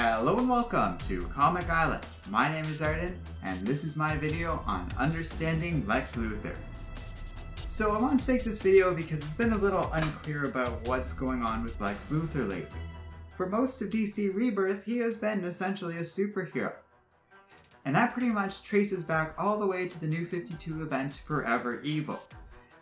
Hello and welcome to Comic Island. My name is Arden, and this is my video on understanding Lex Luthor. So I wanted to make this video because it's been a little unclear about what's going on with Lex Luthor lately. For most of DC Rebirth, he has been essentially a superhero. And that pretty much traces back all the way to the New 52 event Forever Evil.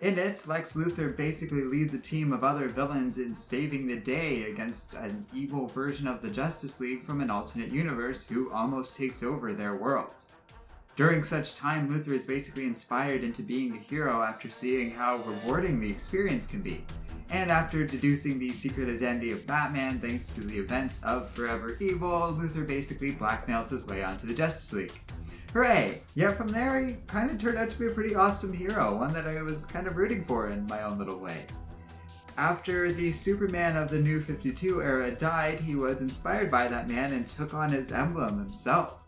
In it, Lex Luthor basically leads a team of other villains in saving the day against an evil version of the Justice League from an alternate universe who almost takes over their world. During such time, Luthor is basically inspired into being a hero after seeing how rewarding the experience can be, and after deducing the secret identity of Batman thanks to the events of Forever Evil, Luthor basically blackmails his way onto the Justice League. Hooray! Yet from there, he kind of turned out to be a pretty awesome hero, one that I was kind of rooting for in my own little way. After the Superman of the New 52 era died, he was inspired by that man and took on his emblem himself,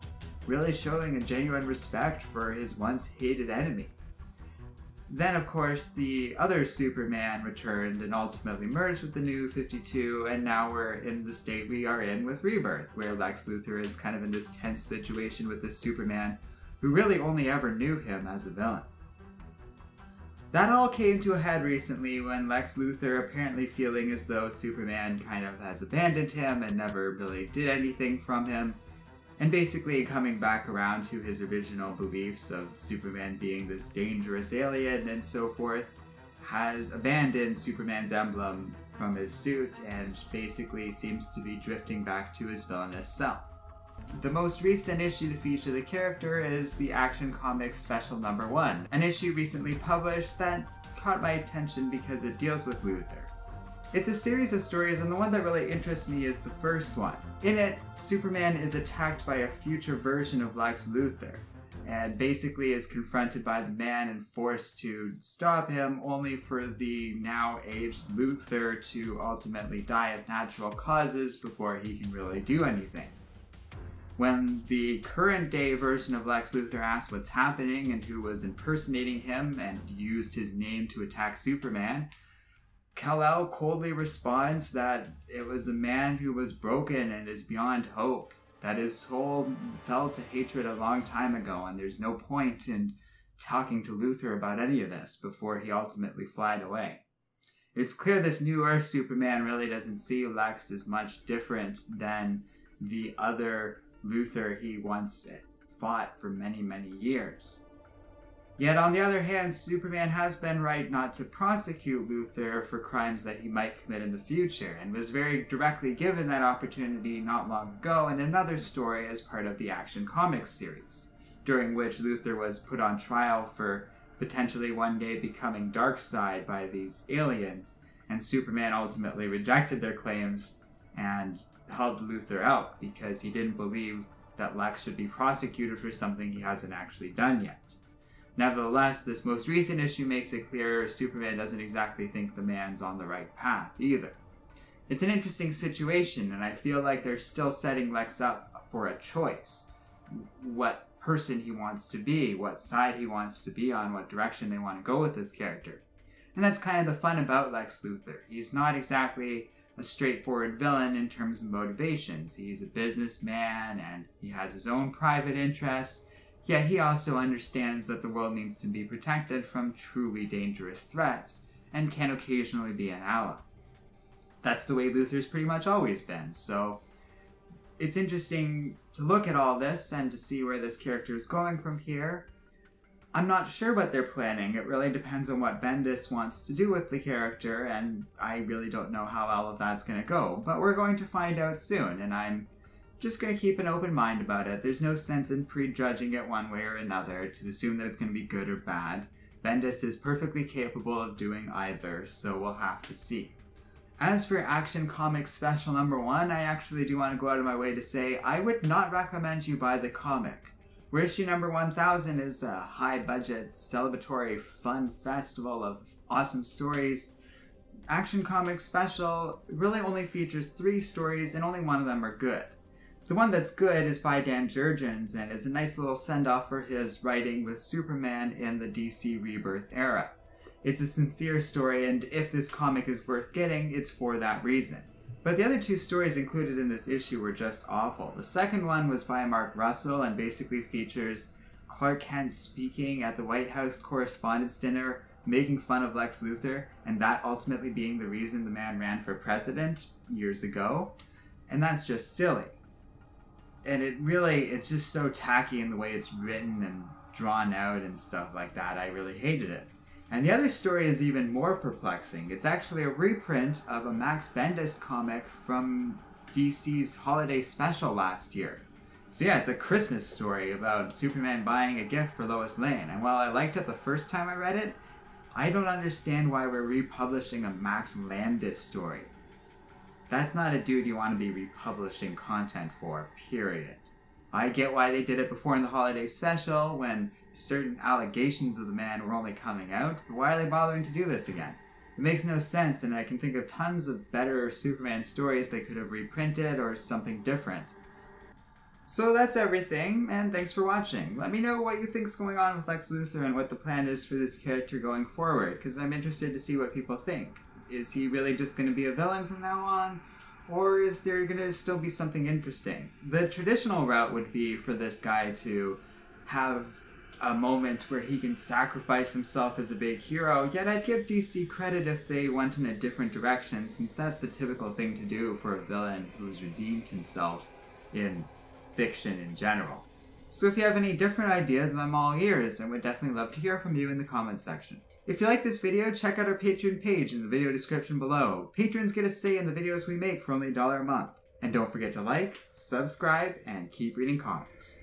really showing a genuine respect for his once hated enemy. Then, of course, the other Superman returned and ultimately merged with the New 52, and now we're in the state we are in with Rebirth, where Lex Luthor is kind of in this tense situation with this Superman who really only ever knew him as a villain. That all came to a head recently when Lex Luthor, apparently feeling as though Superman kind of has abandoned him and never really did anything from him, and basically coming back around to his original beliefs of Superman being this dangerous alien and so forth, has abandoned Superman's emblem from his suit and basically seems to be drifting back to his villainous self. The most recent issue to feature the character is the Action Comics Special Number 1, an issue recently published that caught my attention because it deals with Luthor. It's a series of stories, and the one that really interests me is the first one. In it, Superman is attacked by a future version of Lex Luthor, and basically is confronted by the man and forced to stop him, only for the now aged Luthor to ultimately die of natural causes before he can really do anything. When the current day version of Lex Luthor asks what's happening and who was impersonating him and used his name to attack Superman, Kal-El coldly responds that it was a man who was broken and is beyond hope, that his soul fell to hatred a long time ago, and there's no point in talking to Luthor about any of this before he ultimately flied away. It's clear this new Earth Superman really doesn't see Lex as much different than the other Luthor he once fought for many, many years. Yet on the other hand, Superman has been right not to prosecute Luthor for crimes that he might commit in the future, and was very directly given that opportunity not long ago in another story as part of the Action Comics series, during which Luthor was put on trial for potentially one day becoming Darkseid by these aliens, and Superman ultimately rejected their claims and held Luthor out because he didn't believe that Lex should be prosecuted for something he hasn't actually done yet. Nevertheless, this most recent issue makes it clear Superman doesn't exactly think the man's on the right path either. It's an interesting situation, and I feel like they're still setting Lex up for a choice. What person he wants to be, what side he wants to be on, what direction they want to go with this character. And that's kind of the fun about Lex Luthor. He's not exactly a straightforward villain in terms of motivations. He's a businessman, and he has his own private interests. Yet he also understands that the world needs to be protected from truly dangerous threats, and can occasionally be an ally. That's the way Luthor's pretty much always been, so it's interesting to look at all this and to see where this character is going from here. I'm not sure what they're planning. It really depends on what Bendis wants to do with the character, and I really don't know how all of that's going to go, but we're going to find out soon, and I'm just going to keep an open mind about it. There's no sense in prejudging it one way or another to assume that it's going to be good or bad. Bendis is perfectly capable of doing either, so we'll have to see. As for Action Comics Special Number 1, I actually do want to go out of my way to say I would not recommend you buy the comic. Where issue number 1000 is a high-budget, celebratory, fun festival of awesome stories, Action Comics Special really only features 3 stories and only one of them are good. The one that's good is by Dan Jurgens and is a nice little send-off for his writing with Superman in the DC Rebirth era. It's a sincere story, and if this comic is worth getting, it's for that reason. But the other two stories included in this issue were just awful. The second one was by Mark Russell and basically features Clark Kent speaking at the White House Correspondents' Dinner, making fun of Lex Luthor, and that ultimately being the reason the man ran for president years ago. And that's just silly. And it's just so tacky in the way it's written and drawn out and stuff like that. I really hated it. And the other story is even more perplexing. It's actually a reprint of a Max Bendis comic from DC's holiday special last year. So yeah, it's a Christmas story about Superman buying a gift for Lois Lane. And while I liked it the first time I read it, I don't understand why we're republishing a Max Landis story. That's not a dude you want to be republishing content for, period. I get why they did it before in the holiday special, when certain allegations of the man were only coming out, but why are they bothering to do this again? It makes no sense, and I can think of tons of better Superman stories they could have reprinted or something different. So that's everything, and thanks for watching. Let me know what you think's going on with Lex Luthor and what the plan is for this character going forward, because I'm interested to see what people think. Is he really just going to be a villain from now on? Or is there going to still be something interesting? The traditional route would be for this guy to have a moment where he can sacrifice himself as a big hero, yet I'd give DC credit if they went in a different direction, since that's the typical thing to do for a villain who's redeemed himself in fiction in general. So if you have any different ideas, I'm all ears and would definitely love to hear from you in the comments section. If you like this video, check out our Patreon page in the video description below. Patrons get a say in the videos we make for only $1 a month. And don't forget to like, subscribe, and keep reading comics.